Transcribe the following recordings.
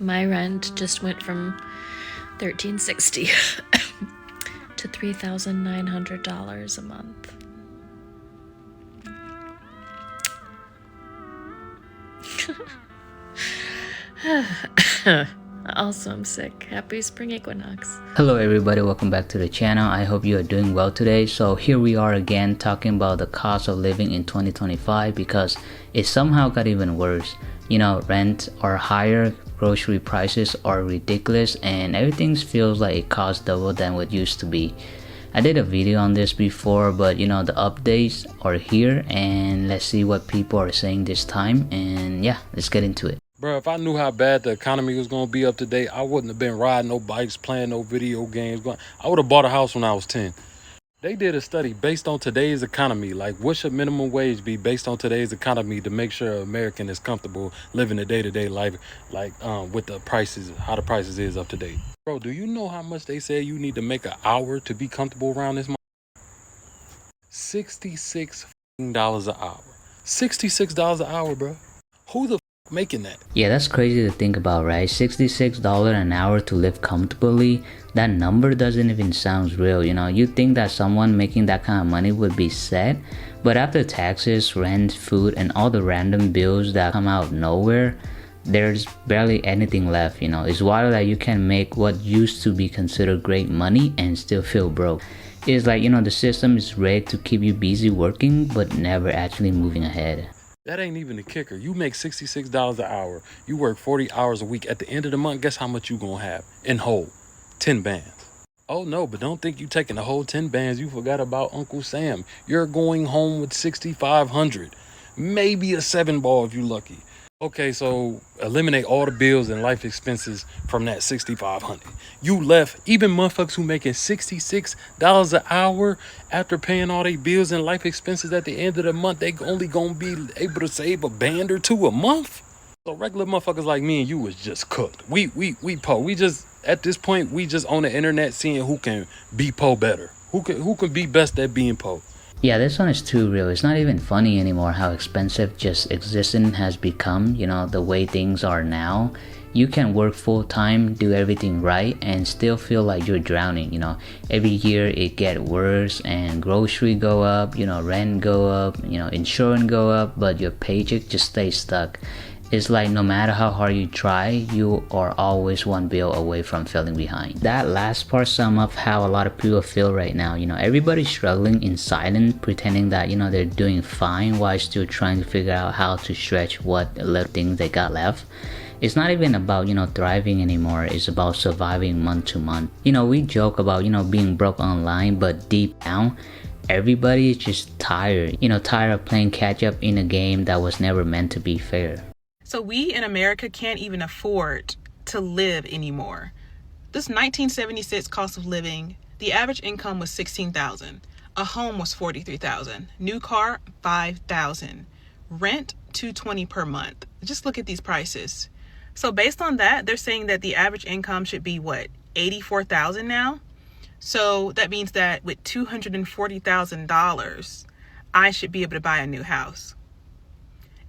My rent just went from $1,360 to $3,900 a month. Also, I'm sick. Happy spring equinox. Hello everybody, welcome back to the channel. I hope you are doing well today. So here we are again talking about the cost of living in 2025 because it somehow got even worse. You know, rent are higher, grocery prices are ridiculous, and everything feels like it costs double than what used to be. I did a video on this before, but you know, the updates are here and let's see what people are saying this time, and yeah, let's get into it. Bro, if I knew how bad the economy was going to be up to date, I wouldn't have been riding no bikes, playing no video games. I would have bought a house when I was 10. They did a study based on today's economy. Like, what should minimum wage be based on today's economy to make sure an American is comfortable living a day-to-day life, like with the prices, how the prices is up to date. Bro, do you know how much they say you need to make an hour to be comfortable around this month? $66 an hour. $66 an hour, bro. Who the making that? Yeah, that's crazy to think about, right? $66 an hour to live comfortably. That number doesn't even sound real. You know, you think that someone making that kind of money would be set, but after taxes, rent, food, and all the random bills that come out of nowhere, there's barely anything left. You know, it's wild that you can make what used to be considered great money and still feel broke. It's like, you know, the system is rigged to keep you busy working but never actually moving ahead. That ain't even the kicker. You make $66 an hour. You work 40 hours a week. At the end of the month, guess how much you gonna have in whole? 10 bands. Oh no, but don't think you taking the whole 10 bands. You forgot about Uncle Sam. You're going home with 6,500. Maybe a 7-ball if you lucky. Okay, so eliminate all the bills and life expenses from that 6,500. You left, even motherfuckers who making $66 an hour after paying all their bills and life expenses at the end of the month, they only gonna be able to save a band or two a month. So regular motherfuckers like me and you was just cooked. We po. We just at this point we just on the internet seeing who can be po better. Who can be best at being po. Yeah, this one is too real. It's not even funny anymore how expensive just existing has become, you know, the way things are now. You can work full time, do everything right, and still feel like you're drowning, you know. Every year it get worse and grocery go up, you know, rent go up, you know, insurance go up, but your paycheck just stays stuck. It's like no matter how hard you try, you are always one bill away from falling behind. That last part sums up how a lot of people feel right now. You know, everybody's struggling in silence, pretending that, you know, they're doing fine while still trying to figure out how to stretch what little things they got left. It's not even about, you know, thriving anymore. It's about surviving month to month. You know, we joke about, you know, being broke online, but deep down, everybody is just tired. You know, tired of playing catch up in a game that was never meant to be fair. So we in America can't even afford to live anymore. This 1976 cost of living, the average income was $16,000. A home was $43,000. New car, $5,000. Rent, $220 per month. Just look at these prices. So based on that, they're saying that the average income should be what, $84,000 now? So that means that with $240,000, I should be able to buy a new house.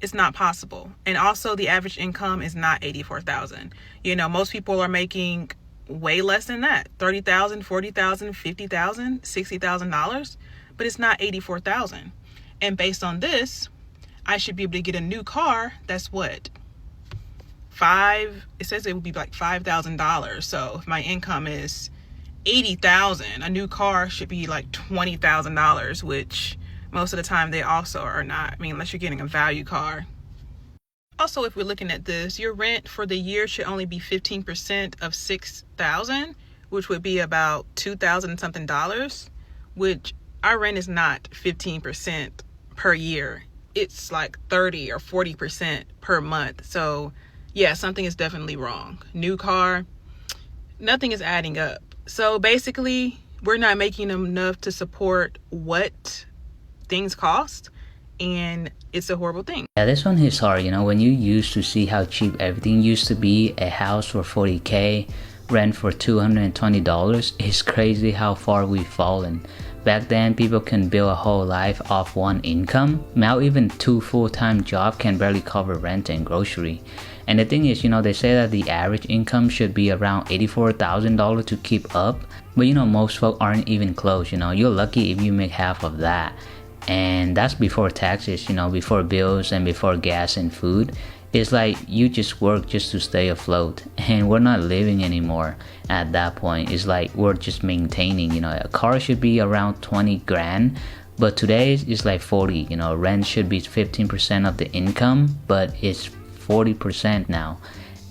It's not possible. And also the average income is not $84,000. You know, most people are making way less than that. $30,000, $40,000, $50,000, $60,000, but it's not $84,000. And based on this, I should be able to get a new car. That's what? It says it would be like $5,000. So if my income is $80,000, a new car should be like $20,000, which most of the time they also are not. I mean, unless you're getting a value car. Also, if we're looking at this, your rent for the year should only be 15% of $6,000, which would be about $2,000 something dollars, which our rent is not 15% per year. It's like 30 or 40% per month. So yeah, something is definitely wrong. New car, nothing is adding up. So basically, we're not making enough to support what things cost, and it's a horrible thing. Yeah, this one hits hard. You know, when you used to see how cheap everything used to be, a house for $40K, rent for $220, it's crazy how far we've fallen. Back then, people can build a whole life off one income. Now even 2 full-time jobs can barely cover rent and grocery. And the thing is, they say that the average income should be around $84,000 to keep up, but most folk aren't even close. You're lucky if you make half of that, and that's before taxes, before bills and before gas and food. It's like you just work just to stay afloat, and we're not living anymore at that point. It's like we're just maintaining. A car should be around 20 grand, but today it's like 40. Rent should be 15% of the income, but it's 40% now.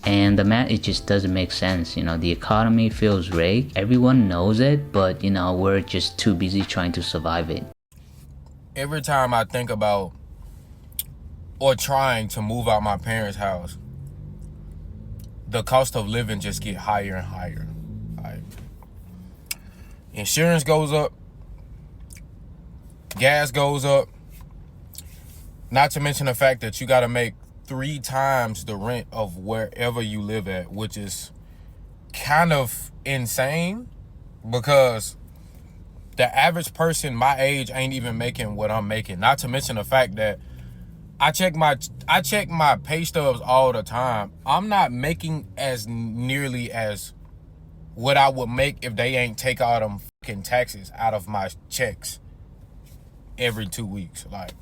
And the math, it just doesn't make sense. The economy feels rigged. Everyone knows it, but we're just too busy trying to survive it. Every time I think about or trying to move out my parents' house, the cost of living just get higher and higher. Like, insurance goes up, gas goes up, not to mention the fact that you got to make 3 times the rent of wherever you live at, which is kind of insane, because the average person my age ain't even making what I'm making. Not to mention the fact that I check my pay stubs all the time. I'm not making as nearly as what I would make if they ain't take all them fucking taxes out of my checks every 2 weeks. Like,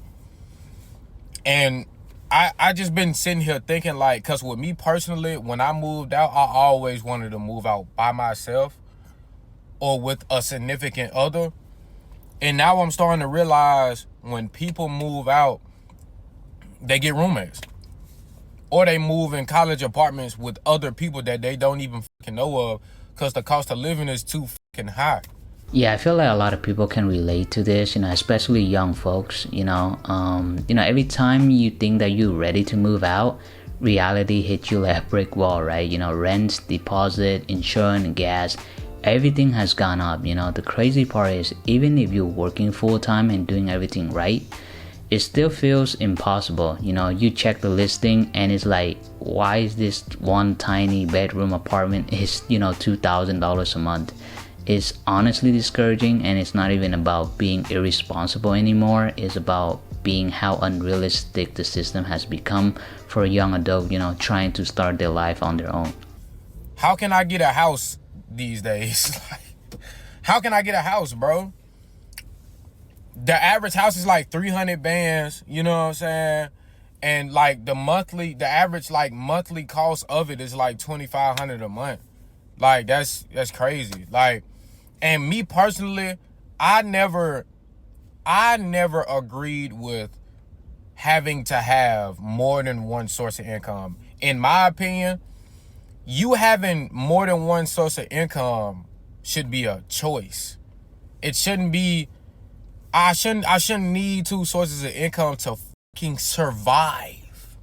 and I just been sitting here thinking, like, cause with me personally, when I moved out, I always wanted to move out by myself or with a significant other. And now I'm starting to realize when people move out, they get roommates, or they move in college apartments with other people that they don't even fucking know of, because the cost of living is too fucking high. Yeah, I feel like a lot of people can relate to this, especially young folks. Every time you think that you're ready to move out, reality hits you like a brick wall, right? Rent, deposit, insurance, gas, everything has gone up. The crazy part is, even if you're working full-time and doing everything right, it still feels impossible. You check the listing and it's like, why is this one tiny bedroom apartment is $2,000 a month? It's honestly discouraging, and it's not even about being irresponsible anymore. It's about being how unrealistic the system has become for a young adult, trying to start their life on their own. How can I get a house these days? How can I get a house, bro? The average house is like 300 bands, you know what I'm saying? And like the average like monthly cost of it is like $2,500 a month. Like that's crazy. Like, and me personally, I never agreed with having to have more than one source of income. In my opinion, you having more than one source of income should be a choice. It shouldn't be, I shouldn't need 2 sources of income to fucking survive.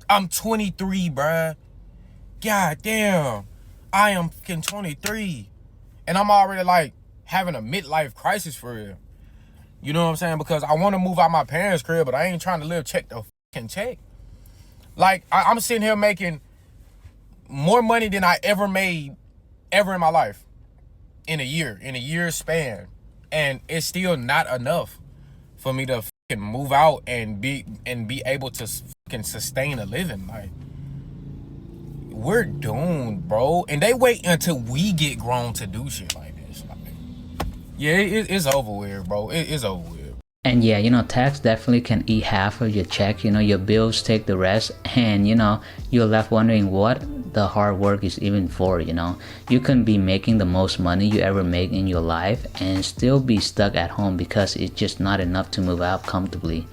I'm 23, bruh. God damn. I am fucking 23. And I'm already like having a midlife crisis for real. You know what I'm saying? Because I want to move out my parents' crib, but I ain't trying to live check to fucking check. Like, I'm sitting here making more money than I ever made in my life in a year's span. And it's still not enough for me to fucking move out and be able to fucking sustain a living. Like, we're doomed, bro. And they wait until we get grown to do shit like this. Like, yeah, it's over with, bro. It's over with. And yeah, tax definitely can eat half of your check. Your bills take the rest, and you're left wondering what the hard work is even for. You can be making the most money you ever make in your life and still be stuck at home because it's just not enough to move out comfortably.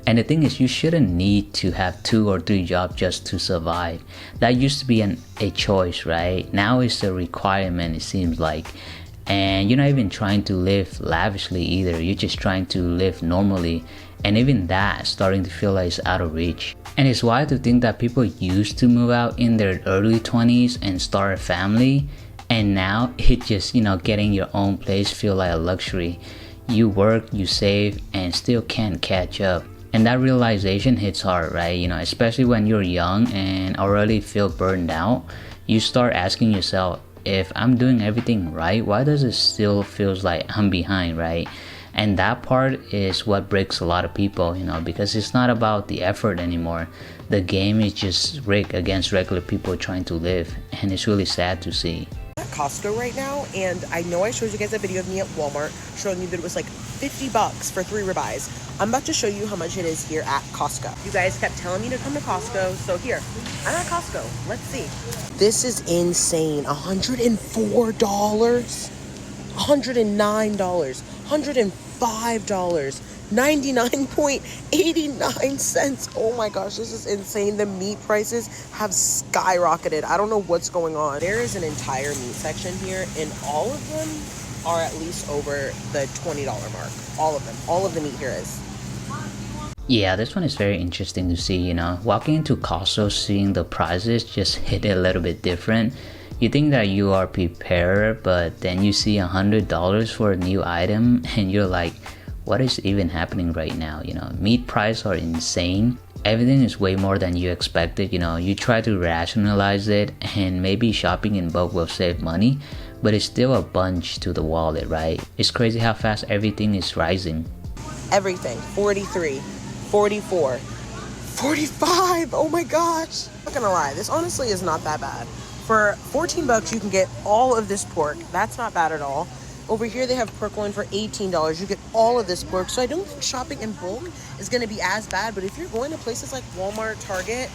And the thing is, you shouldn't need to have 2 or 3 jobs just to survive. That used to be a choice, right? Now it's a requirement, it seems like. And you're not even trying to live lavishly either. You're just trying to live normally. And even that is starting to feel like it's out of reach. And it's wild to think that people used to move out in their early 20s and start a family. And now it just, getting your own place feel like a luxury. You work, you save, and still can't catch up. And that realization hits hard, right? Especially when you're young and already feel burned out. You start asking yourself, if I'm doing everything right, why does it still feels like I'm behind, right? And that part is what breaks a lot of people, because it's not about the effort anymore. The game is just rigged against regular people trying to live, and it's really sad to see. At Costco right now, and I know I showed you guys a video of me at Walmart showing you that it was like $50 for 3 ribeyes. I'm about to show you how much it is here at Costco. You guys kept telling me to come to Costco, so here, I'm at Costco. Let's see. This is insane. $104, $109, $105, 99.89 cents. Oh my gosh, this is insane. The meat prices have skyrocketed. I don't know what's going on. There is an entire meat section here, and all of them are at least over the $20 mark. All of them. All of the meat here is. Yeah, this one is very interesting to see, Walking into Costco, seeing the prices just hit a little bit different. You think that you are prepared, but then you see $100 for a new item, and you're like, what is even happening right now? Meat prices are insane. Everything is way more than you expected. You try to rationalize it, and maybe shopping in bulk will save money, but it's still a bunch to the wallet, right? It's crazy how fast everything is rising. Everything. 43, 44, 45. Oh my gosh. I'm not gonna lie, this honestly is not that bad. For $14 you can get all of this pork. That's not bad at all. Over here they have purloin for $18. You get all of this pork. So I don't think shopping in bulk is going to be as bad. But if you're going to places like Walmart, Target,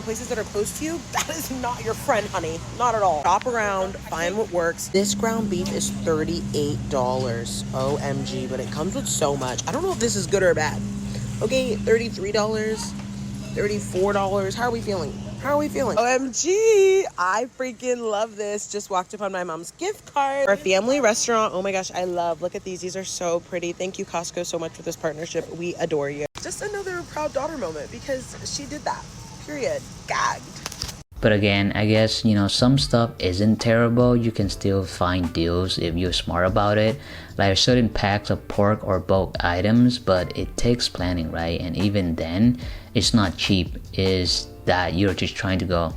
places that are close to you, that is not your friend, honey. Not at all. Shop around, find what works. This ground beef is $38. OMG, but it comes with so much. I don't know if this is good or bad. Okay, $33, $34. How are we feeling? OMG, I freaking love this. Just walked upon my mom's gift card. Our family restaurant. Oh my gosh, I love. Look at these. These are so pretty. Thank you, Costco, so much for this partnership. We adore you. Just another proud daughter moment because she did that. Period. Gagged. But again, I guess, some stuff isn't terrible. You can still find deals if you're smart about it. Like certain packs of pork or bulk items, but it takes planning, right? And even then, it's not cheap. Is that you're just trying to go.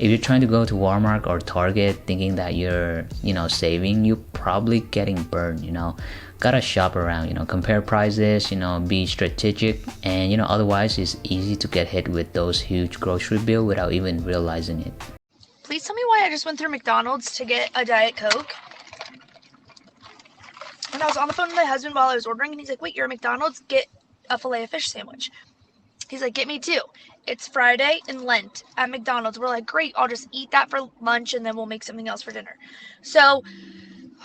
If you're trying to go to Walmart or Target thinking that you're, saving, you're probably getting burned, Gotta shop around, compare prices, be strategic, and, otherwise it's easy to get hit with those huge grocery bill without even realizing it. Please tell me why I just went through McDonald's to get a Diet Coke. And I was on the phone with my husband while I was ordering, and he's like, wait, you're at McDonald's? Get a Filet-O-Fish sandwich. He's like, get me 2. It's Friday and Lent at McDonald's. We're like, great, I'll just eat that for lunch and then we'll make something else for dinner. So,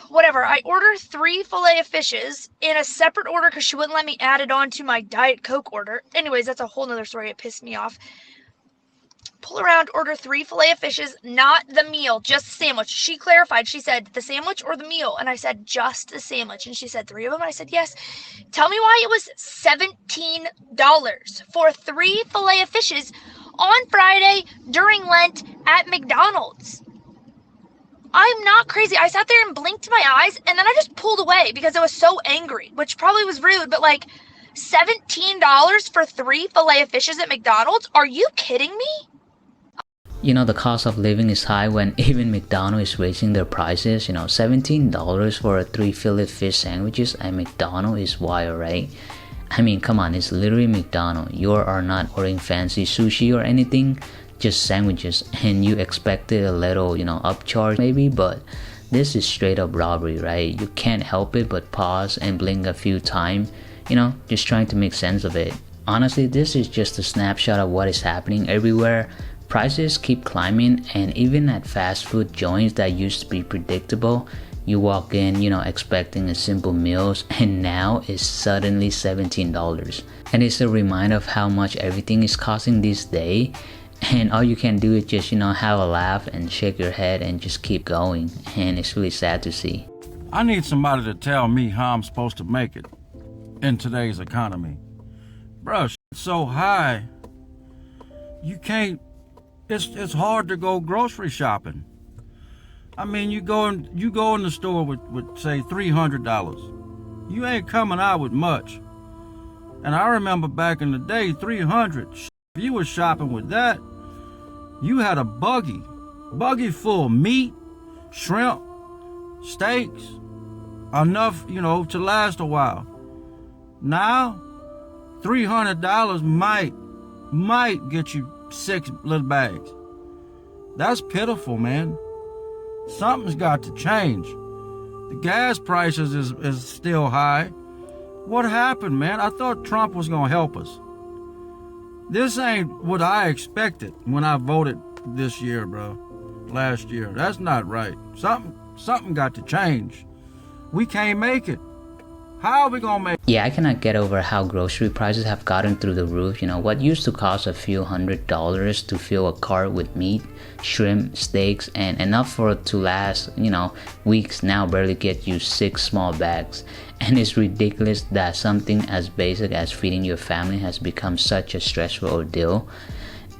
whatever. I ordered 3 Filet-O-Fishes in a separate order because she wouldn't let me add it on to my Diet Coke order. Anyways, that's a whole nother story. It pissed me off. Pull around, order 3 Filet-O-Fishes, not the meal, just the sandwich. She clarified. She said, the sandwich or the meal? And I said, just the sandwich. And she said, 3 of them? And I said, yes. Tell me why it was $17 for 3 Filet-O-Fishes on Friday during Lent at McDonald's. I'm not crazy. I sat there and blinked my eyes, and then I just pulled away because I was so angry, which probably was rude, but like, $17 for 3 Filet-O-Fishes at McDonald's? Are you kidding me? The cost of living is high when even McDonald's is raising their prices. $17 for 3 fillet fish sandwiches at McDonald's is wild, right? I mean, come on, it's literally McDonald's. You are not ordering fancy sushi or anything, just sandwiches, and you expected a little, upcharge maybe, but this is straight up robbery, right? You can't help it but pause and blink a few times, just trying to make sense of it. Honestly, this is just a snapshot of what is happening everywhere. Prices keep climbing, and even at fast food joints that used to be predictable, you walk in, expecting a simple meals, and now it's suddenly $17. And it's a reminder of how much everything is costing these days. And all you can do is just, have a laugh and shake your head and just keep going. And it's really sad to see. I need somebody to tell me how I'm supposed to make it in today's economy. Bruh, shit's so high. You can't, it's hard to go grocery shopping. I mean, you go in the store with say $300. You ain't coming out with much. And I remember back in the day, $300. If you was shopping with that, you had a buggy full of meat, shrimp, steaks, enough, to last a while. Now, $300 might get you 6 little bags. That's pitiful, man. Something's got to change. The gas prices is still high. What happened, man? I thought Trump was gonna help us. This ain't what I expected when I voted this year, bro. Last year. That's not right. Something got to change. We can't make it. How are we gonna make it? Yeah, I cannot get over how grocery prices have gotten through the roof. You know, what used to cost a few $100s to fill a cart with meat, shrimp, steaks, and enough for it to last, weeks, now barely get you 6 small bags. And it's ridiculous that something as basic as feeding your family has become such a stressful ordeal.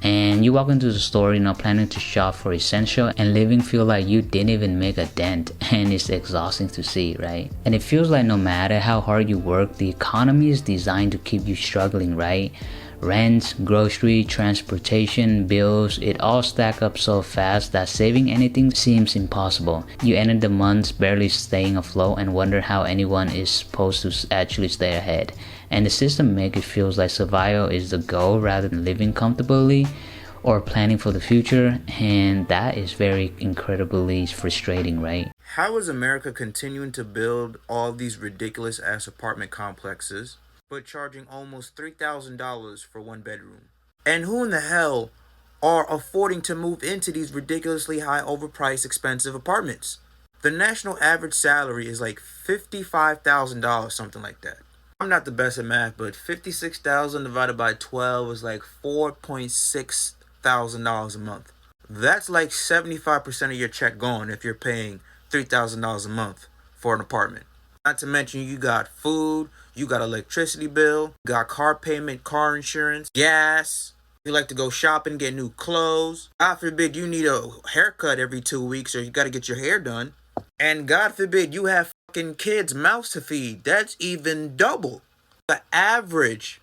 And you walk into the store, planning to shop for essential, and living feel like you didn't even make a dent, and it's exhausting to see, right? And it feels like no matter how hard you work, the economy is designed to keep you struggling, right? Rent, grocery, transportation, bills, it all stack up so fast that saving anything seems impossible. You enter the months barely staying afloat and wonder how anyone is supposed to actually stay ahead. And the system makes it feel like survival is the goal rather than living comfortably or planning for the future, and that is very incredibly frustrating, right? How is America continuing to build all these ridiculous ass apartment complexes but charging almost $3,000 for one bedroom? And who in the hell are affording to move into these ridiculously high overpriced expensive apartments? The national average salary is like $55,000, something like that. I'm not the best at math, but 56,000 divided by 12 is like $4.6 thousand a month. That's like 75% of your check gone if you're paying $3,000 a month for an apartment. Not to mention you got food, you got electricity bill, you got car payment, car insurance, gas. You like to go shopping, get new clothes. God forbid you need a haircut every 2 weeks or you got to get your hair done. And God forbid you have fucking kids' mouths to feed. That's even double. The average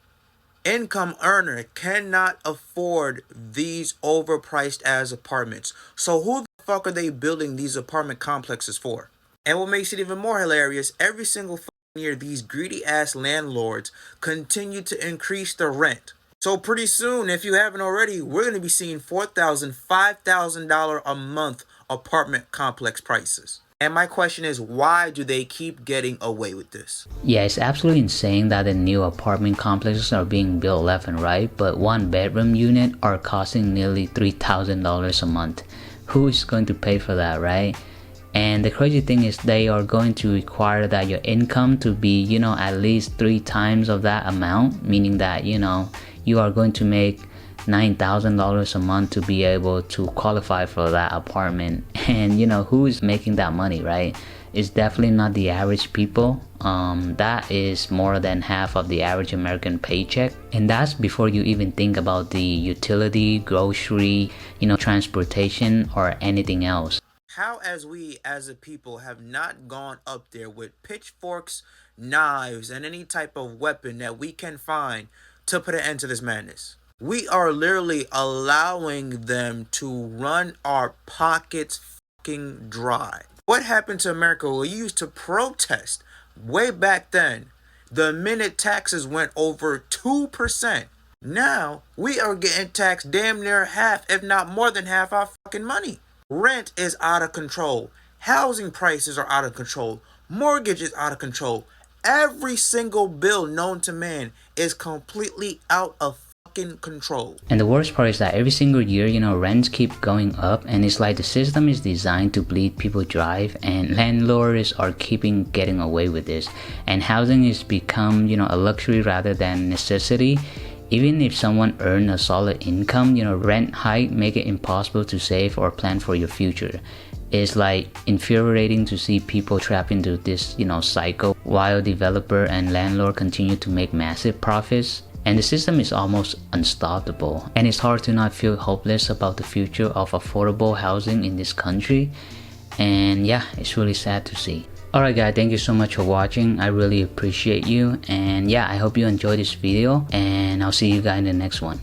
income earner cannot afford these overpriced ass apartments. So who the fuck are they building these apartment complexes for? And what makes it even more hilarious, every single fucking year these greedy ass landlords continue to increase the rent. So pretty soon, if you haven't already, we're going to be seeing $4,000, $5,000 a month apartment complex prices. And my question is, why do they keep getting away with this? Yeah, it's absolutely insane that the new apartment complexes are being built left and right, but one bedroom unit are costing nearly $3,000 a month. Who is going to pay for that, right? And the crazy thing is they are going to require that your income to be, at least 3 times of that amount, meaning that, you are going to make $9,000 a month to be able to qualify for that apartment. And who is making that money, right? It's definitely not the average people. That is more than half of the average American paycheck, and that's before you even think about the utility, grocery, transportation, or anything else. How as we as a people have not gone up there with pitchforks, knives, and any type of weapon that we can find to put an end to this madness? We are literally allowing them to run our pockets fucking dry. What happened to America? We used to protest way back then. The minute taxes went over 2%. Now we are getting taxed damn near half, if not more than half our fucking money. Rent is out of control. Housing prices are out of control. Mortgage is out of control. Every single bill known to man is completely out of fucking control. And the worst part is that every single year, rents keep going up, and it's like the system is designed to bleed people dry, and landlords are getting away with this. And housing has become, a luxury rather than necessity. Even if someone earned a solid income, rent hike make it impossible to save or plan for your future. It's like infuriating to see people trapped into this, cycle while developer and landlord continue to make massive profits. And the system is almost unstoppable. And it's hard to not feel hopeless about the future of affordable housing in this country. And yeah, it's really sad to see. Alright guys, thank you so much for watching. I really appreciate you. And yeah, I hope you enjoyed this video. And I'll see you guys in the next one.